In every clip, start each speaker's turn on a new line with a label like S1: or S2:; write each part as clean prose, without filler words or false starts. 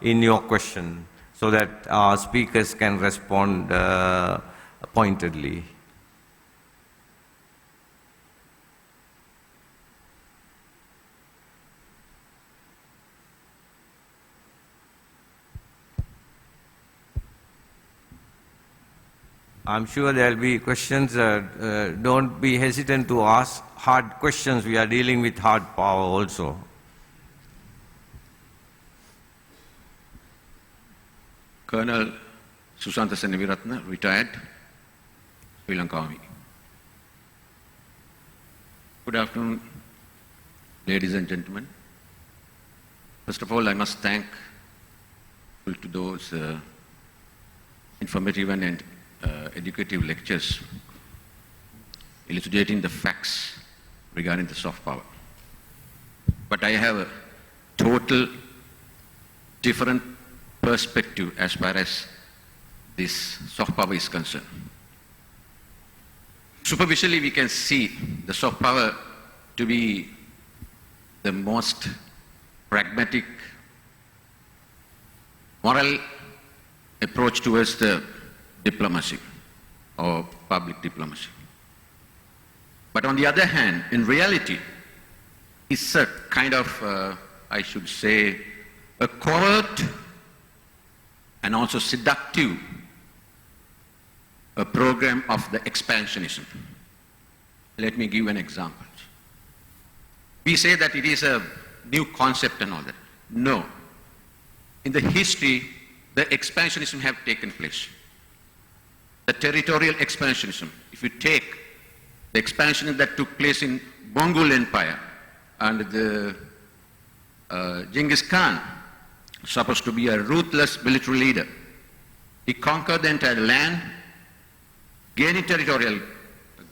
S1: in your question so that our speakers can respond pointedly. I'm sure there will be questions. Don't be hesitant to ask hard questions. We are dealing with hard power also.
S2: Colonel Susantha Senaviratne, retired, Sri Lanka Army. Good afternoon, ladies and gentlemen. First of all, I must thank to those informative and educative lectures elucidating the facts regarding the soft power. But I have a total different perspective as far as this soft power is concerned. Superficially, we can see the soft power to be the most pragmatic, moral approach towards the diplomacy or public diplomacy. But on the other hand, in reality, it's a kind of, I should say, a covert and also seductive a program of the expansionism. Let me give an example. We say that it is a new concept and all that. No. In the history, the expansionism have taken place. The territorial expansionism, if you take the expansion that took place in Mongol Empire under the Genghis Khan, supposed to be a ruthless military leader. He conquered the entire land, gaining territorial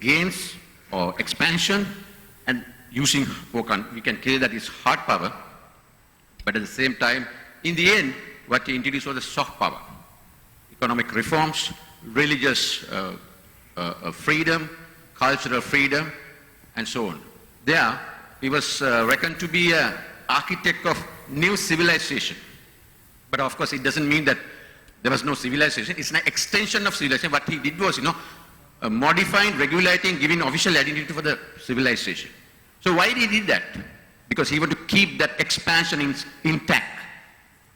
S2: gains or expansion, and using, we can say that it's hard power, but at the same time, in the end, what he introduced was the soft power. Economic reforms, religious freedom, cultural freedom, and so on. There, he was reckoned to be an architect of new civilization. But of course, it doesn't mean that there was no civilization. It's an extension of civilization. What he did was, modifying, regulating, giving official identity for the civilization. So why did he do that? Because he wanted to keep that expansion intact.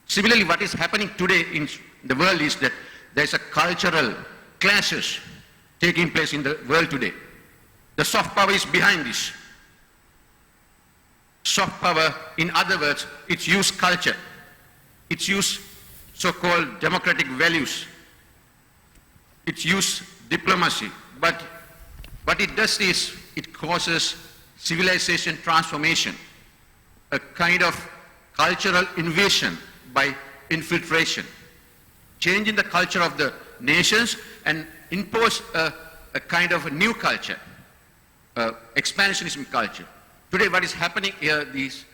S2: Similarly, what is happening today in the world is that there's a cultural clashes taking place in the world today. The soft power is behind this. Soft power, in other words, it's used culture. It's used so-called democratic values. It's used diplomacy. But what it does is it causes civilization transformation, a kind of cultural invasion by infiltration, changing the culture of the nations and impose a kind of a new culture, expansionism culture. Today what is happening here is,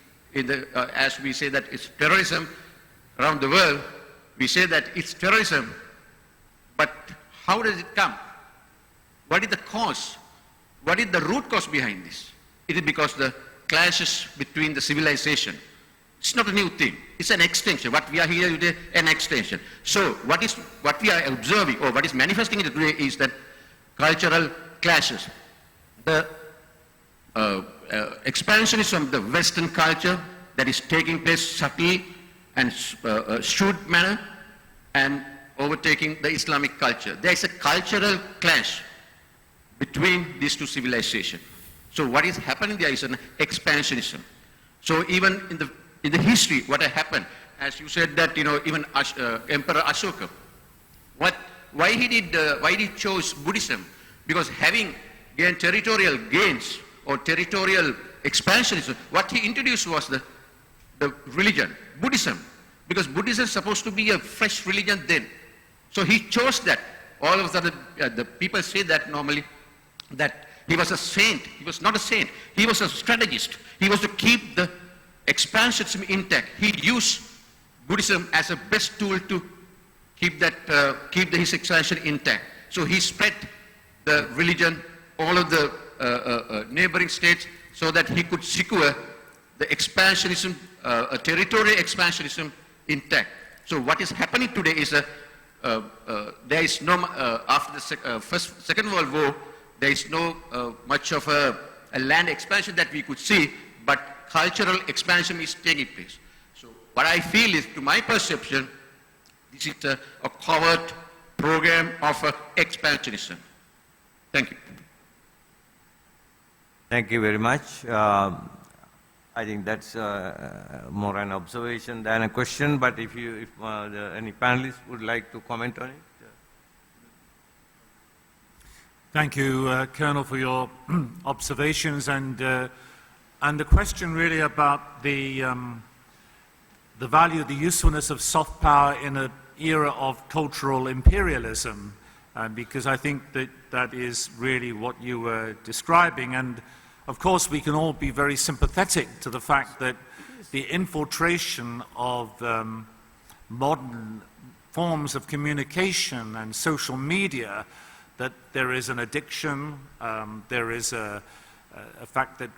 S2: as we say that it's terrorism around the world, we say that it's terrorism, but how does it come? What is the cause? What is the root cause behind this? It is because the clashes between the civilization. It's not a new thing. It's an extension. What we are here today, an extension. So what we are observing, or what is manifesting today, is that cultural clashes. The expansionism of the Western culture that is taking place subtly and shrewd manner, and overtaking the Islamic culture. There is a cultural clash between these two civilizations. So what is happening there is an expansionism. So even in the history, what had happened, as you said that, even Emperor Ashoka, why he chose Buddhism? Because having gained territorial gains or territorial expansionism, what he introduced was the religion, Buddhism, because Buddhism is supposed to be a fresh religion then. So he chose that. All of a sudden, the people say that normally, that he was a saint. He was not a saint. He was a strategist. He was to keep the expansionism intact. He used Buddhism as a best tool to keep his expansion intact. So he spread the religion all of the neighboring states so that he could secure the expansionism, territorial expansionism intact. So what is happening today is there is no, after the Second World War, there is no much of a land expansion that we could see, but cultural expansion is taking place. So what I feel is, to my perception, this is a covert program of expansionism. Thank you.
S1: Thank you very much. I think that's more an observation than a question, but if any panelists would like to comment on it.
S3: Thank you, Colonel, for your observations and the question really about the value, the usefulness of soft power in an era of cultural imperialism, because I think that is really what you were describing. And of course, we can all be very sympathetic to the fact that the infiltration of modern forms of communication and social media, that there is an addiction, there is a fact that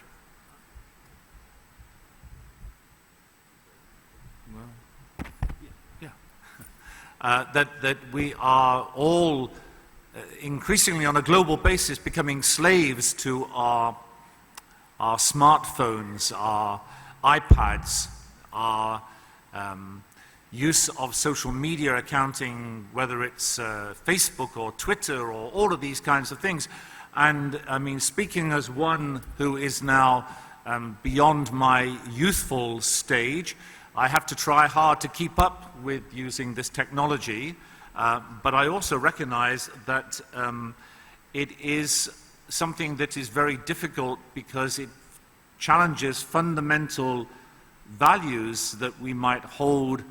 S3: that we are all increasingly on a global basis becoming slaves to our smartphones, our iPads, our use of social media accounting, whether it's Facebook or Twitter or all of these kinds of things. And I mean, speaking as one who is now beyond my youthful stage, I have to try hard to keep up with using this technology, but I also recognize that it is something that is very difficult because it challenges fundamental values that we might hold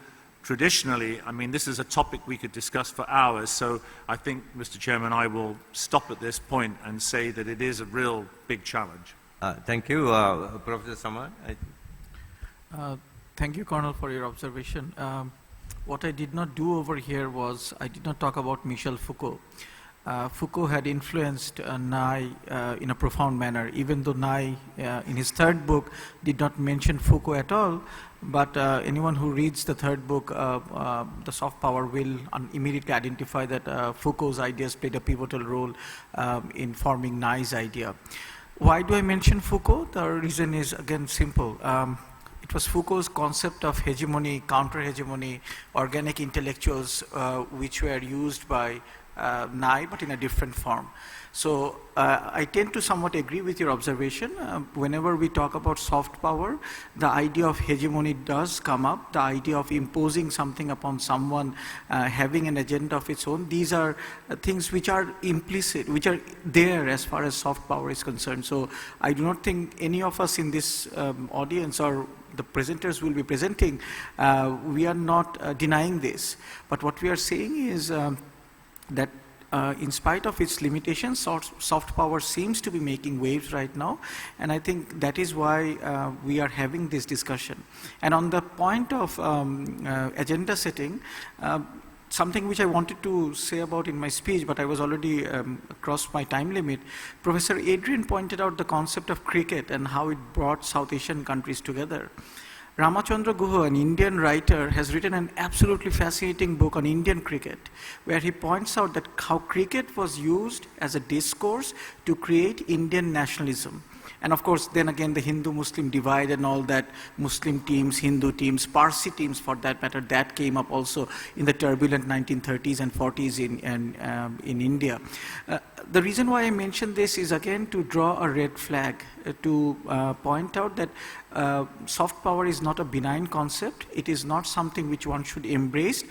S3: traditionally. I mean, this is a topic we could discuss for hours, so I think, Mr. Chairman, I will stop at this point and say that it is a real big challenge.
S1: Thank you. Professor Samad.
S4: Thank you, Colonel, for your observation. What I did not do over here was, I did not talk about Michel Foucault. Foucault had influenced Nye in a profound manner, even though Nye, in his third book, did not mention Foucault at all. But anyone who reads the third book, The Soft Power, will immediately identify that Foucault's ideas played a pivotal role in forming Nye's idea. Why do I mention Foucault? The reason is, again, simple. It was Foucault's concept of hegemony, counter-hegemony, organic intellectuals, which were used by Nye, but in a different form. So I tend to somewhat agree with your observation. Whenever we talk about soft power, the idea of hegemony does come up, the idea of imposing something upon someone, having an agenda of its own. These are things which are implicit, which are there as far as soft power is concerned. So I do not think any of us in this audience or the presenters will be presenting, we are not denying this. But what we are saying is that in spite of its limitations, soft power seems to be making waves right now, and I think that is why we are having this discussion. And on the point of agenda setting, something which I wanted to say about in my speech, but I was already crossed my time limit. Professor Adrian pointed out the concept of cricket and how it brought South Asian countries together. Ramachandra Guha, an Indian writer, has written an absolutely fascinating book on Indian cricket, where he points out that how cricket was used as a discourse to create Indian nationalism. And of course, then again, the Hindu-Muslim divide and all that, Muslim teams, Hindu teams, Parsi teams for that matter, that came up also in the turbulent 1930s and 40s in India. The reason why I mention this is again to draw a red flag, to point out that soft power is not a benign concept. It is not something which one should embrace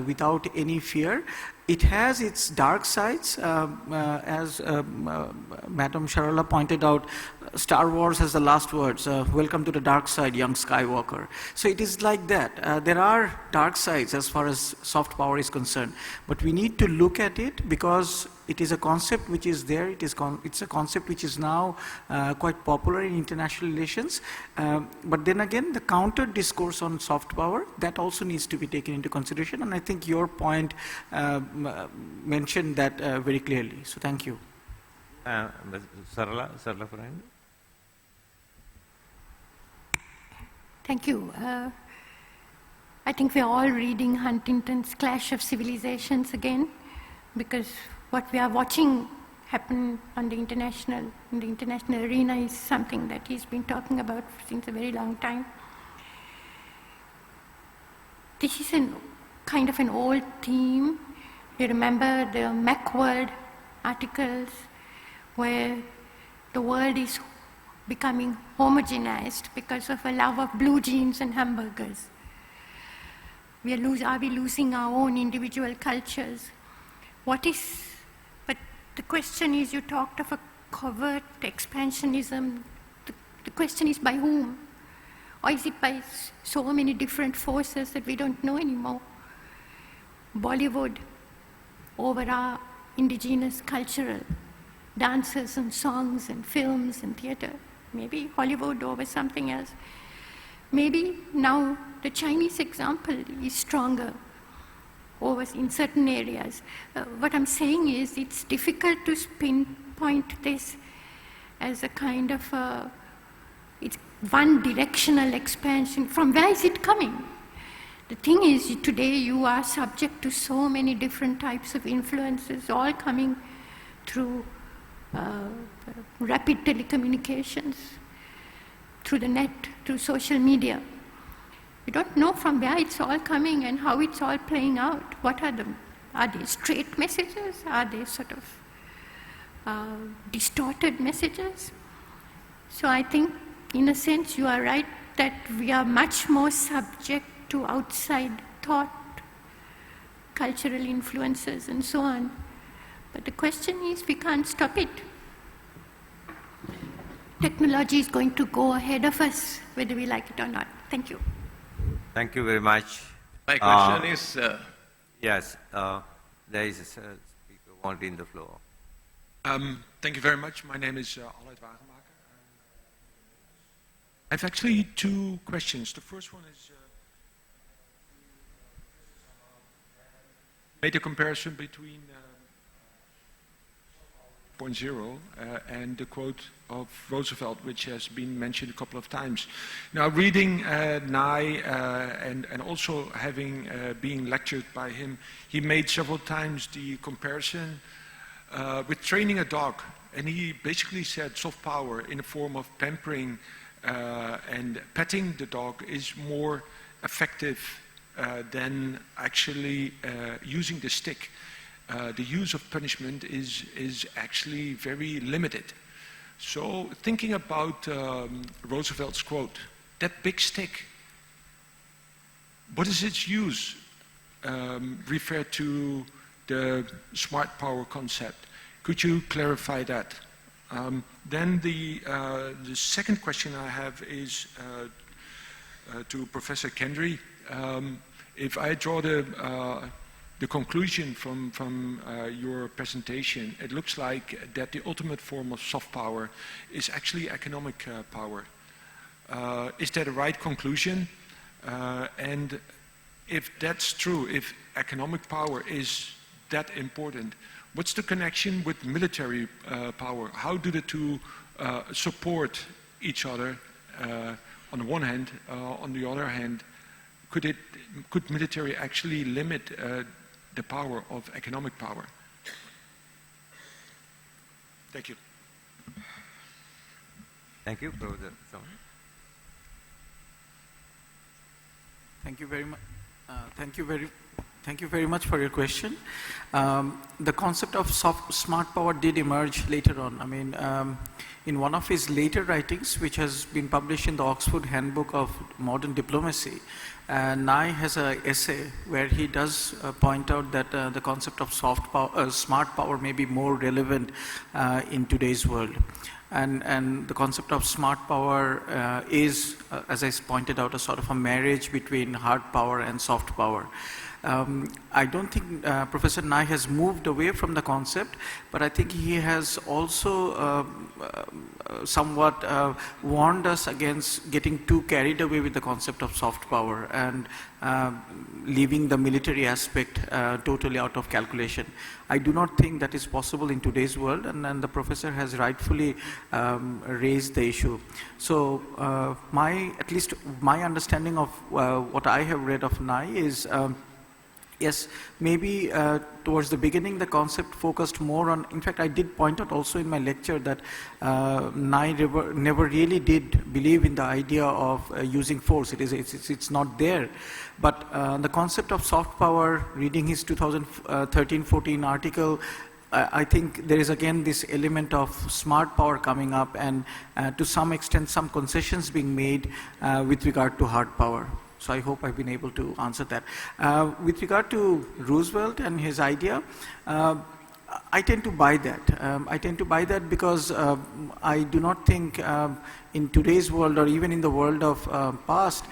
S4: without any fear. It has its dark sides, as Madam Sharala pointed out. Star Wars has the last words, welcome to the dark side, young Skywalker. So it is like that. There are dark sides as far as soft power is concerned, but we need to look at it because it is a concept which is there. It's a concept which is now quite popular in international relations. But then again, the counter discourse on soft power, that also needs to be taken into consideration. And I think your point mentioned that very clearly. So thank you.
S1: Sarala Fernando.
S5: Thank you. I think we're all reading Huntington's Clash of Civilizations again, because what we are watching happen on in the international arena is something that he's been talking about since a very long time. This is kind of an old theme. You remember the Macworld articles where the world is becoming homogenized because of a love of blue jeans and hamburgers. Are we losing our own individual cultures? But the question is, you talked of a covert expansionism. The question is, by whom? Or is it by so many different forces that we don't know anymore? Bollywood over our indigenous cultural dances and songs and films and theater. Maybe Hollywood over something else. Maybe now the Chinese example is stronger over in certain areas. What I'm saying is it's difficult to pinpoint this as a kind of it's one directional expansion. From where is it coming? The thing is, today you are subject to so many different types of influences, all coming through rapid telecommunications, through the net, through social media. We don't know from where it's all coming and how it's all playing out. What are they straight messages? Are they sort of distorted messages? So I think, in a sense, you are right that we are much more subject to outside thought, cultural influences, and so on. But the question is, we can't stop it. Technology is going to go ahead of us, whether we like it or not. Thank you.
S1: Thank you very much.
S2: My question is...
S1: Yes, there is a speaker wanting the floor.
S6: Thank you very much. My name is Aleid Wagenmaker. I have actually two questions. The first one is, made a comparison between 0.0 and the quote of Roosevelt, which has been mentioned a couple of times. Now, reading Nye and also having been lectured by him, he made several times the comparison with training a dog. And he basically said soft power in the form of pampering and petting the dog is more effective than actually using the stick. The use of punishment is actually very limited. So thinking about Roosevelt's quote, that big stick, what is its use referred to the smart power concept? Could you clarify that? Then the second question I have is to Professor Kendry. If I draw the conclusion from your presentation, it looks like that the ultimate form of soft power is actually economic power. Is that a right conclusion? And if that's true, if economic power is that important, what's the connection with military power? How do the two support each other on the one hand? On the other hand, could military actually limit the power of economic power? Thank you.
S1: Thank you, Professor.
S4: Thank you very much. Thank you very much for your question. The concept of smart power did emerge later on. I mean, in one of his later writings, which has been published in the Oxford Handbook of Modern Diplomacy, Nye has an essay where he does point out that the concept of smart power may be more relevant in today's world. And the concept of smart power is, as I pointed out, a sort of a marriage between hard power and soft power. I don't think Professor Nai has moved away from the concept, but I think he has also somewhat warned us against getting too carried away with the concept of soft power and leaving the military aspect totally out of calculation. I do not think that is possible in today's world, and the professor has rightfully raised the issue. So at least my understanding of what I have read of Nai is yes, maybe towards the beginning the concept focused more on, in fact I did point out also in my lecture that Nai never really did believe in the idea of using force. It's not there. But the concept of soft power, reading his 2013-14 article, I think there is again this element of smart power coming up, and to some extent some concessions being made with regard to hard power. So I hope I've been able to answer that. With regard to Roosevelt and his idea, I tend to buy that. I tend to buy that because I do not think in today's world, or even in the world of past,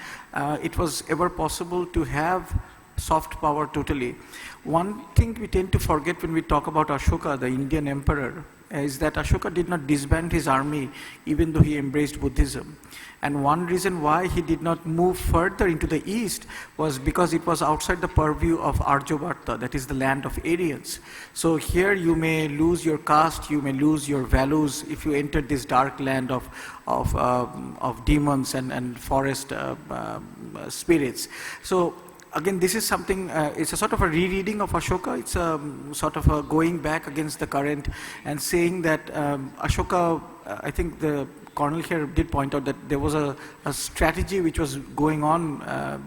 S4: it was ever possible to have soft power totally. One thing we tend to forget when we talk about Ashoka, the Indian emperor, is that Ashoka did not disband his army even though he embraced Buddhism. And one reason why he did not move further into the east was because it was outside the purview of Aryavarta, that is the land of Aryans. So here you may lose your caste, you may lose your values if you enter this dark land of demons and forest spirits. So again, this is something, it's a sort of a rereading of Ashoka. It's a sort of a going back against the current and saying that Ashoka, I think the Colonel here did point out that there was a strategy which was going on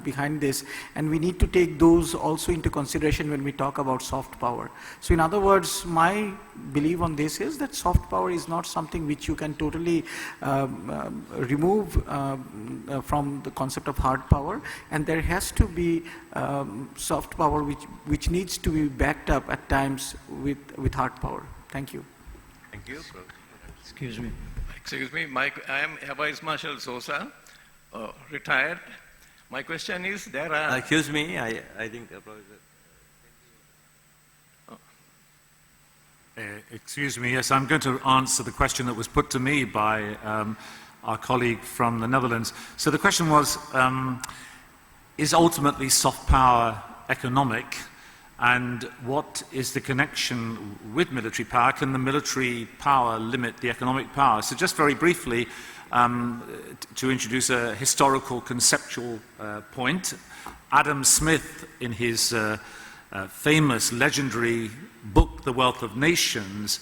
S4: behind this, and we need to take those also into consideration when we talk about soft power. So in other words, my belief on this is that soft power is not something which you can totally remove from the concept of hard power, and there has to be soft power which needs to be backed up at times with hard power. Thank you.
S1: Thank you.
S7: Excuse me.
S8: Excuse me, I am Air Vice Marshal Sosa, retired. My question is, there are...
S1: Excuse me, I think Professor...
S3: Excuse me, yes, I'm going to answer the question that was put to me by our colleague from the Netherlands. So the question was, is ultimately soft power economic? And what is the connection with military power? Can the military power limit the economic power? So just very briefly, to introduce a historical conceptual point, Adam Smith, in his famous, legendary book, The Wealth of Nations,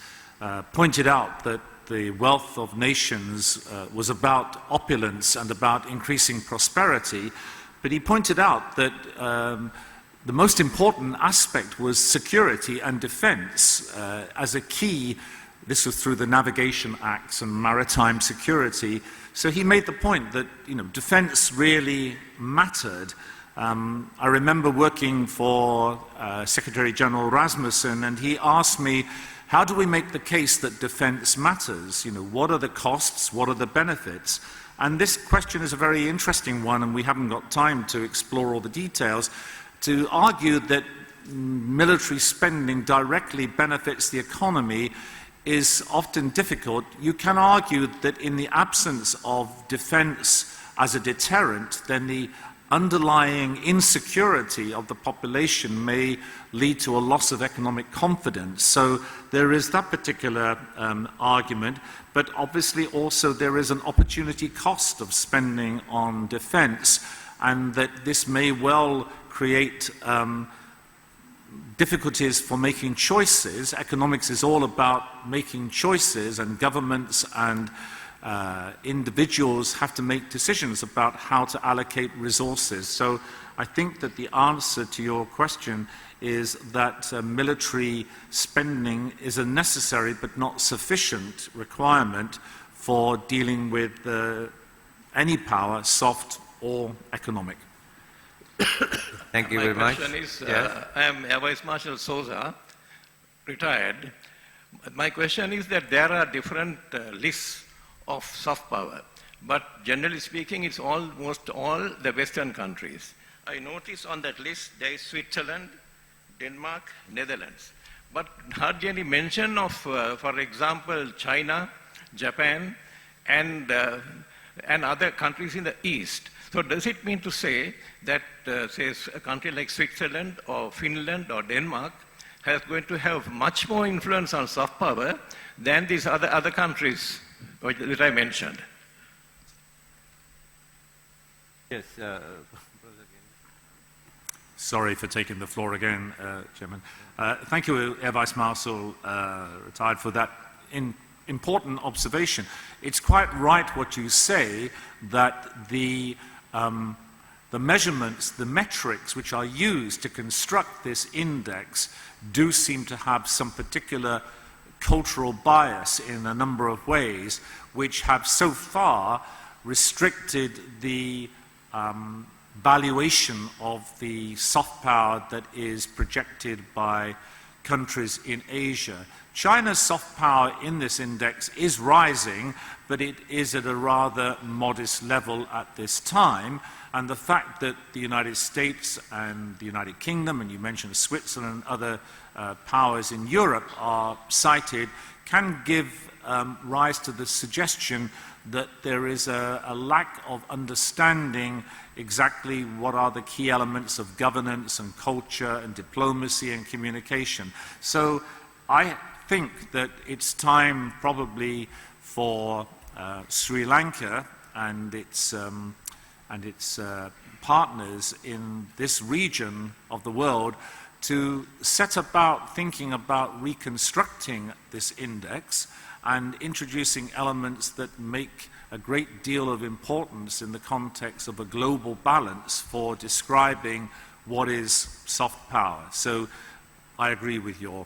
S3: pointed out that the wealth of nations was about opulence and about increasing prosperity, but he pointed out that the most important aspect was security and defense as a key. This was through the Navigation Acts and maritime security. So he made the point that, defense really mattered. I remember working for Secretary General Rasmussen, and he asked me, how do we make the case that defense matters? What are the costs? What are the benefits? And this question is a very interesting one, and we haven't got time to explore all the details. To argue that military spending directly benefits the economy is often difficult. You can argue that in the absence of defense as a deterrent, then the underlying insecurity of the population may lead to a loss of economic confidence. So there is that particular argument, but obviously also there is an opportunity cost of spending on defense, and that this may well create difficulties for making choices. Economics is all about making choices, and governments and individuals have to make decisions about how to allocate resources. So I think that the answer to your question is that military spending is a necessary but not sufficient requirement for dealing with any power, soft or economic.
S1: Thank you very much.
S8: My question is,
S1: Yes.
S8: I am Air Vice Marshal Souza, retired. My question is that there are different lists of soft power, but generally speaking, it's almost all the Western countries. I notice on that list there is Switzerland, Denmark, Netherlands, but hardly any mention of, for example, China, Japan, and other countries in the East. So does it mean to say that, say, a country like Switzerland or Finland or Denmark is going to have much more influence on soft power than these other countries that I mentioned?
S1: Yes.
S3: Sorry for taking the floor again, Chairman. Thank you, Air Vice Marshal retired, for that important observation. It's quite right what you say, that the measurements, the metrics which are used to construct this index do seem to have some particular cultural bias in a number of ways, which have so far restricted the valuation of the soft power that is projected by countries in Asia. China's soft power in this index is rising, but it is at a rather modest level at this time. And the fact that the United States and the United Kingdom, and you mentioned Switzerland and other powers in Europe are cited, can give rise to the suggestion that there is a lack of understanding exactly what are the key elements of governance and culture and diplomacy and communication. So I think that it's time probably for Sri Lanka and its partners in this region of the world to set about thinking about reconstructing this index and introducing elements that make a great deal of importance in the context of a global balance for describing what is soft power. So I agree with your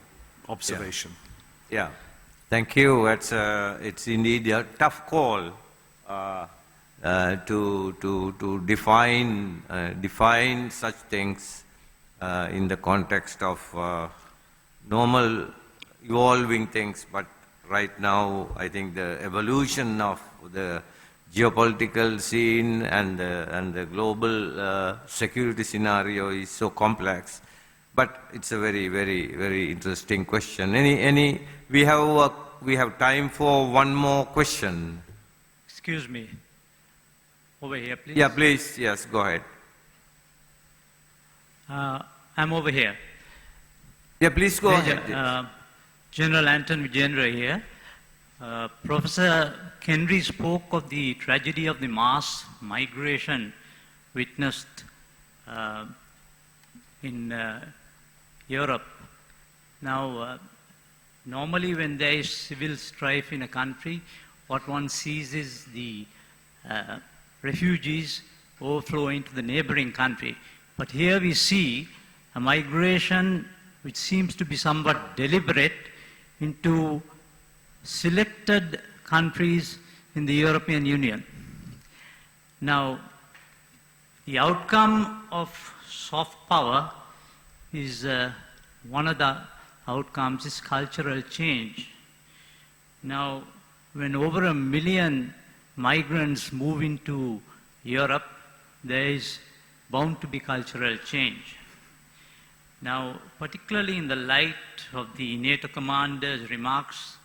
S3: observation.
S1: Yeah, thank you. It's indeed a tough call to define such things in the context of normal evolving things, but right now I think the evolution of the geopolitical scene and the global security scenario is so complex. But it's a very, very, very interesting question. We have time for one more question.
S7: Excuse me. Over here, please.
S1: Yeah, please. Yes, go ahead.
S7: I'm over here.
S1: Yeah, please go ahead.
S7: General Anton Vijendra here. Professor Henry spoke of the tragedy of the mass migration witnessed in Europe. Now, normally when there is civil strife in a country, what one sees is the refugees overflow into the neighboring country. But here we see a migration which seems to be somewhat deliberate into selected countries in the European Union. Now, the outcome of soft power is one of the outcomes is cultural change. Now, when over 1 million migrants move into Europe, there is bound to be cultural change. Now, particularly in the light of the NATO commander's remarks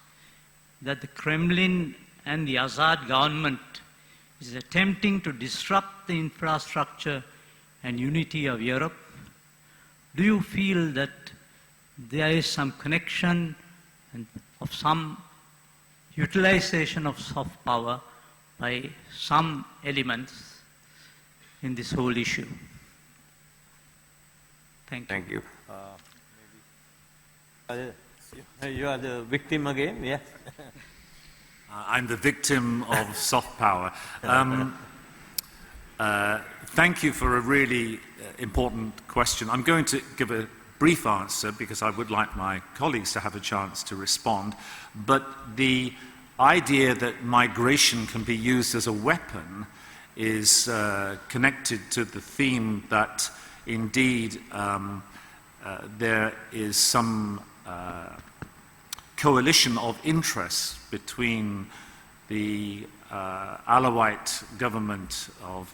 S7: that the Kremlin and the Assad government is attempting to disrupt the infrastructure and unity of Europe, do you feel that there is some connection and of some utilization of soft power by some elements in this whole issue? Thank you.
S1: Thank you. You are the victim again, yeah?
S3: I'm the victim of soft power. Thank you for a really important question. I'm going to give a brief answer because I would like my colleagues to have a chance to respond. But the idea that migration can be used as a weapon is connected to the theme that indeed there is some coalition of interests between the Alawite government of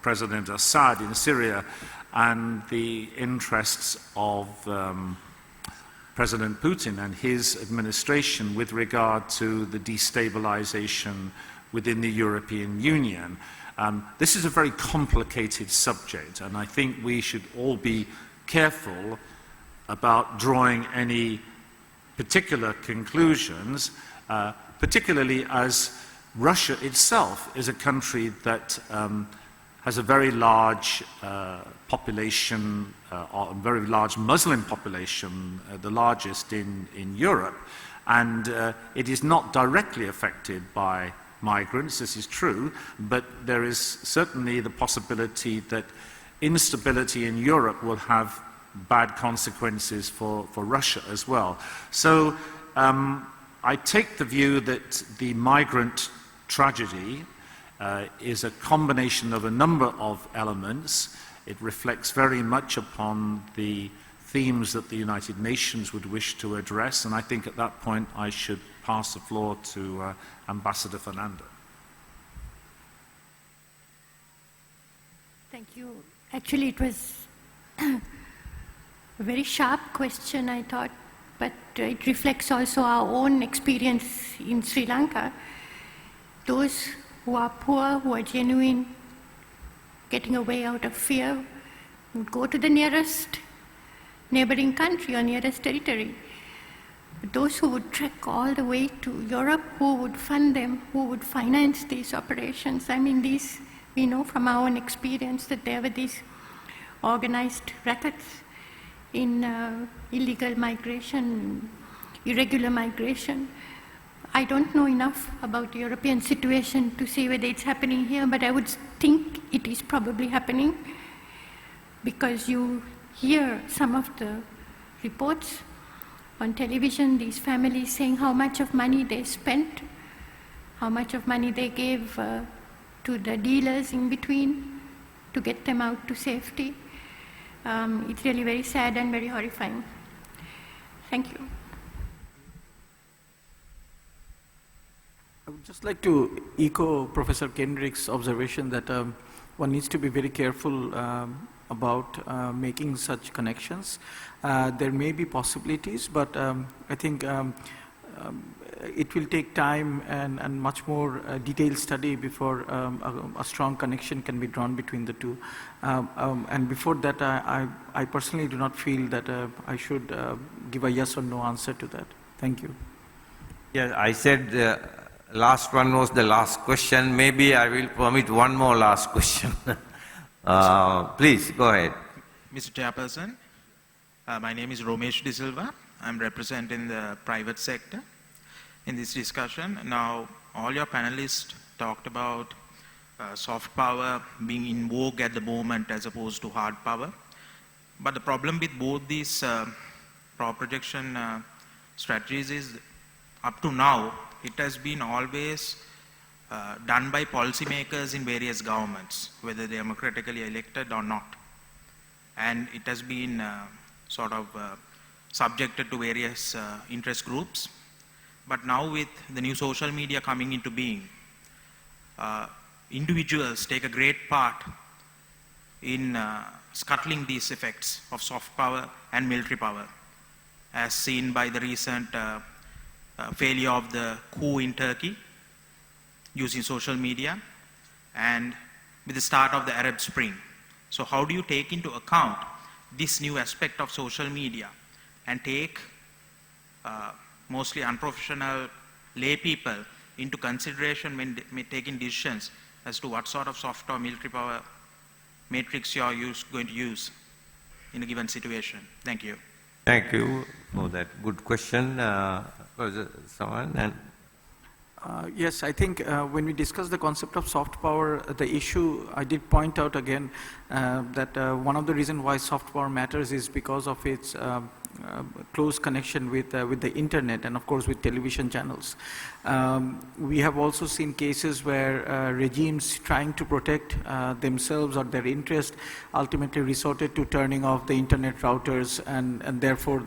S3: President Assad in Syria and the interests of President Putin and his administration with regard to the destabilization within the European Union. This is a very complicated subject, and I think we should all be careful about drawing any particular conclusions, particularly as Russia itself is a country that has a very large population, a very large Muslim population, the largest in Europe, and it is not directly affected by migrants, this is true, but there is certainly the possibility that instability in Europe will have bad consequences for Russia as well. So I take the view that the migrant tragedy is a combination of a number of elements. It reflects very much upon the themes that the United Nations would wish to address, and I think at that point I should pass the floor to Ambassador Fernando.
S5: Thank you. Actually, it was a very sharp question, I thought, but it reflects also our own experience in Sri Lanka. Those who are poor, who are genuine, getting a way out of fear, would go to the nearest neighboring country or nearest territory. But those who would trek all the way to Europe, who would fund them, who would finance these operations, I mean, these, we know from our own experience that there were these organized rackets in illegal migration, irregular migration. I don't know enough about the European situation to say whether it's happening here, but I would think it is probably happening because you hear some of the reports on television, these families saying how much of money they spent, how much of money they gave to the dealers in between to get them out to safety. It's really very sad and very horrifying. Thank you.
S4: I would just like to echo Professor Kendrick's observation that one needs to be very careful about making such connections. There may be possibilities, but I think it will take time and much more detailed study before a strong connection can be drawn between the two. And before that, I personally do not feel that I should give a yes or no answer to that. Thank you.
S1: Yeah, I said the last one was the last question. Maybe I will permit one more last question. Please, go ahead.
S9: Mr. Chairperson, my name is Romesh De Silva. I'm representing the private sector in this discussion. Now, all your panelists talked about soft power being in vogue at the moment as opposed to hard power. But the problem with both these power projection strategies is, up to now, it has been always done by policymakers in various governments, whether they are democratically elected or not. And it has been sort of subjected to various interest groups. But now with the new social media coming into being, individuals take a great part in scuttling these effects of soft power and military power, as seen by the recent failure of the coup in Turkey using social media and with the start of the Arab Spring. So how do you take into account this new aspect of social media and take mostly unprofessional lay people into consideration when taking decisions as to what sort of soft or military power matrix you are going to use in a given situation? Thank you.
S1: Thank you for that good question. Was it someone? And
S4: Yes, I think when we discuss the concept of soft power, the issue, I did point out again that one of the reasons why soft power matters is because of its close connection with the internet and of course with television channels. We have also seen cases where regimes trying to protect themselves or their interest ultimately resorted to turning off the internet routers and therefore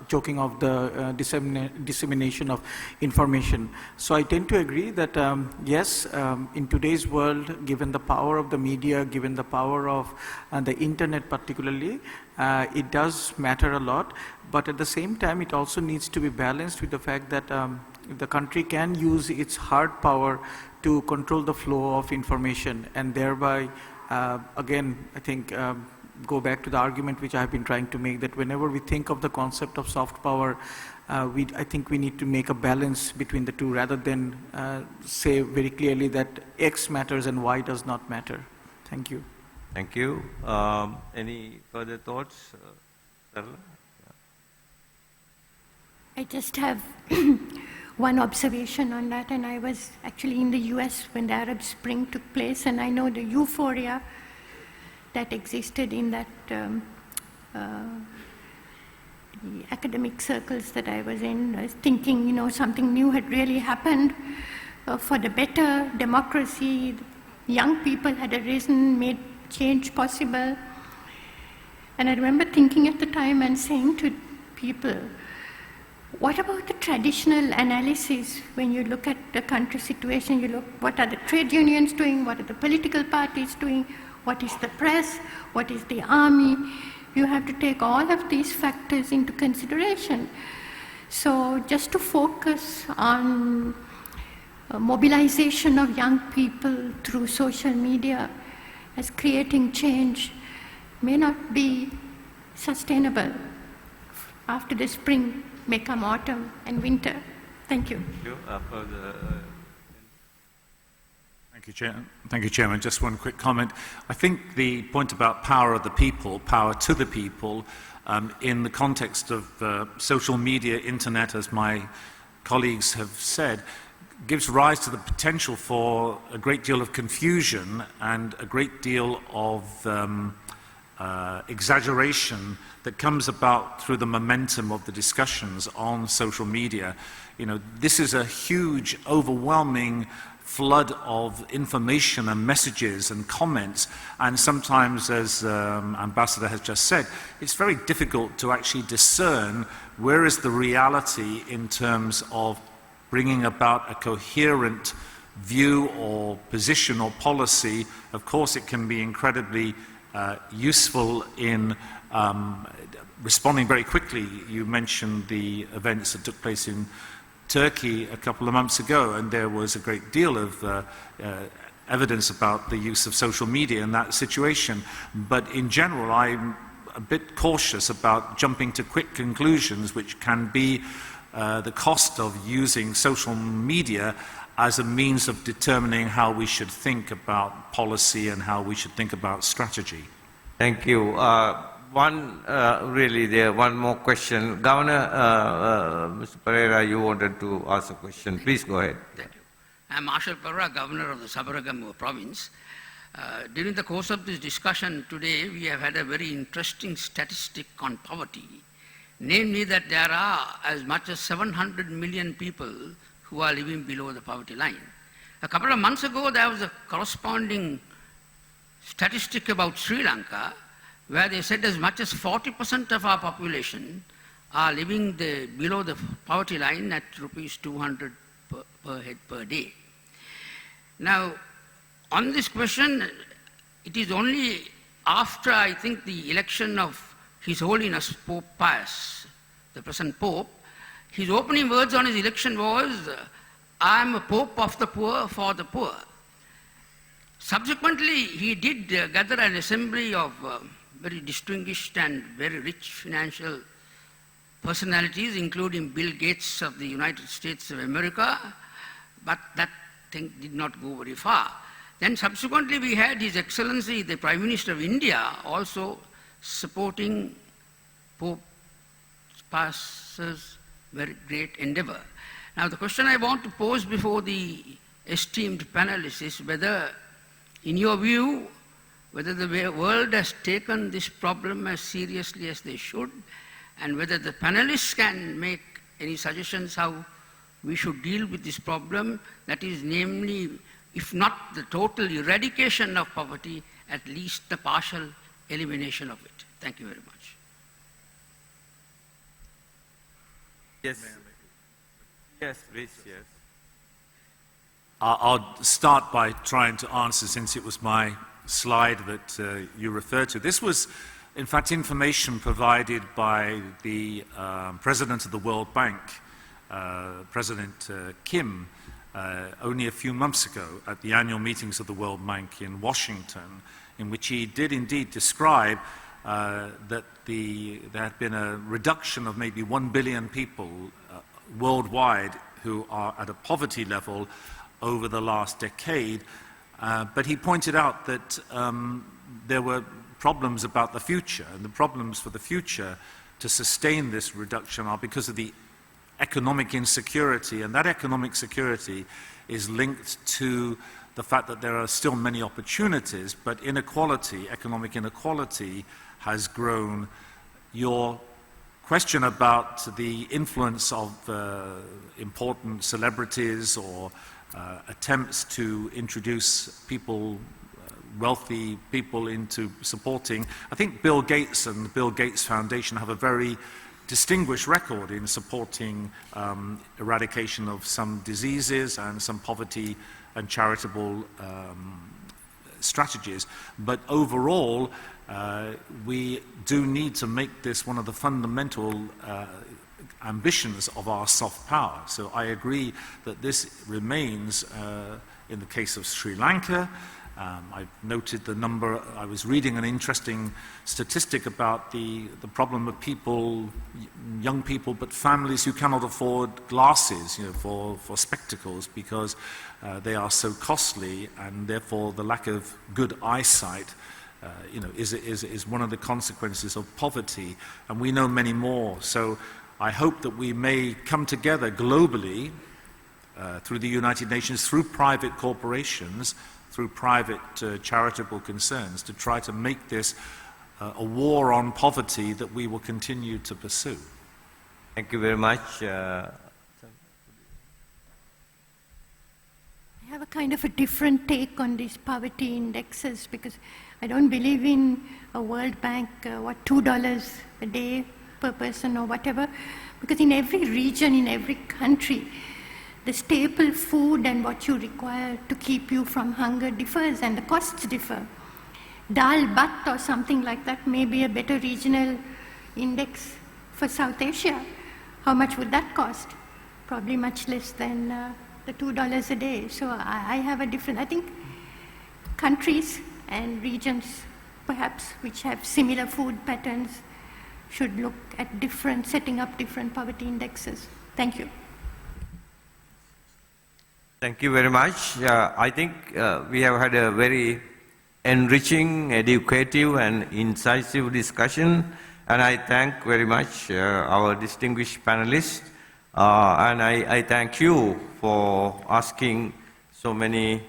S4: choking off the dissemination of information. So I tend to agree that yes, in today's world, given the power of the media, given the power of the internet particularly, it does matter a lot, but at the same time it also needs to be balanced with the fact that the country can use its hard power to control the flow of information and thereby, again, I think, go back to the argument which I have been trying to make, that whenever we think of the concept of soft power, I think we need to make a balance between the two rather than say very clearly that X matters and Y does not matter. Thank you.
S1: Thank you. Any further thoughts, Sarala?
S5: I just have one observation on that, and I was actually in the US when the Arab Spring took place, and I know the euphoria that existed in that the academic circles that I was in. I was thinking, something new had really happened for the better. Democracy, young people had arisen, made change possible. And I remember thinking at the time and saying to people, what about the traditional analysis when you look at the country situation? You look, what are the trade unions doing? What are the political parties doing? What is the press? What is the army? You have to take all of these factors into consideration. So just to focus on mobilization of young people through social media as creating change may not be sustainable. After the spring may come autumn and winter. Thank you.
S3: Thank you, Chairman. Just one quick comment. I think the point about power of the people, power to the people, in the context of social media, internet, as my colleagues have said, gives rise to the potential for a great deal of confusion and a great deal of exaggeration that comes about through the momentum of the discussions on social media. This is a huge, overwhelming flood of information and messages and comments, and sometimes, as Ambassador has just said, it's very difficult to actually discern where is the reality in terms of bringing about a coherent view or position or policy. Of course, it can be incredibly useful in responding very quickly. You mentioned the events that took place in Turkey a couple of months ago, and there was a great deal of evidence about the use of social media in that situation. But in general, I'm a bit cautious about jumping to quick conclusions, which can be the cost of using social media as a means of determining how we should think about policy and how we should think about strategy.
S1: Thank you. One more question. Governor, Mr. Pereira, you wanted to ask a question. Please go ahead.
S10: Thank you. I'm Marshal Pereira, Governor of the Sabaragamuwa Province. During the course of this discussion today, we have had a very interesting statistic on poverty, namely that there are as much as 700 million people who are living below the poverty line. A couple of months ago, there was a corresponding statistic about Sri Lanka, where they said as much as 40% of our population are living below the poverty line at rupees 200 per head per day. Now, on this question, it is only after, I think, the election of His Holiness Pope Pius, the present Pope, his opening words on his election was, I am a Pope of the poor for the poor. Subsequently, he did gather an assembly of very distinguished and very rich financial personalities, including Bill Gates of the United States of America, but that thing did not go very far. Then subsequently we had His Excellency, the Prime Minister of India, also supporting Pope Pius's very great endeavor. Now the question I want to pose before the esteemed panelists is whether, in your view, whether the world has taken this problem as seriously as they should, and whether the panelists can make any suggestions how we should deal with this problem, that is namely, if not the total eradication of poverty, at least the partial elimination of it. Thank you very much.
S1: Yes. Yes, please, yes.
S3: I'll start by trying to answer, since it was my slide that you referred to. This was, in fact, information provided by the president of the World Bank, President Kim, only a few months ago at the annual meetings of the World Bank in Washington, in which he did indeed describe that there had been a reduction of maybe 1 billion people worldwide who are at a poverty level over the last decade. But he pointed out that there were problems about the future, and the problems for the future to sustain this reduction are because of the economic insecurity, and that economic security is linked to the fact that there are still many opportunities, but inequality, economic inequality, has grown. Your question about the influence of important celebrities or attempts to introduce people, wealthy people, into supporting, I think Bill Gates and the Bill Gates Foundation have a very distinguished record in supporting eradication of some diseases and some poverty and charitable strategies. But overall, we do need to make this one of the fundamental ambitions of our soft power. So I agree that this remains, in the case of Sri Lanka. I've noted the number. I was reading an interesting statistic about the problem of people, young people, but families who cannot afford glasses, for spectacles, because they are so costly, and therefore the lack of good eyesight, is one of the consequences of poverty. And we know many more. So I hope that we may come together globally through the United Nations, through private corporations, through private charitable concerns, to try to make this a war on poverty that we will continue to pursue.
S1: Thank you very much.
S5: I have a kind of a different take on these poverty indexes, because I don't believe in a World Bank, $2 a day per person or whatever, because in every region, in every country, the staple food and what you require to keep you from hunger differs, and the costs differ. Dal bhat or something like that may be a better regional index for South Asia. How much would that cost? Probably much less than the $2 a day. So I have a different, I think countries and regions perhaps which have similar food patterns should look at setting up different poverty indexes. Thank you.
S1: Thank you very much. I think we have had a very enriching, educative, and incisive discussion, and I thank very much our distinguished panelists, and I thank you for asking so many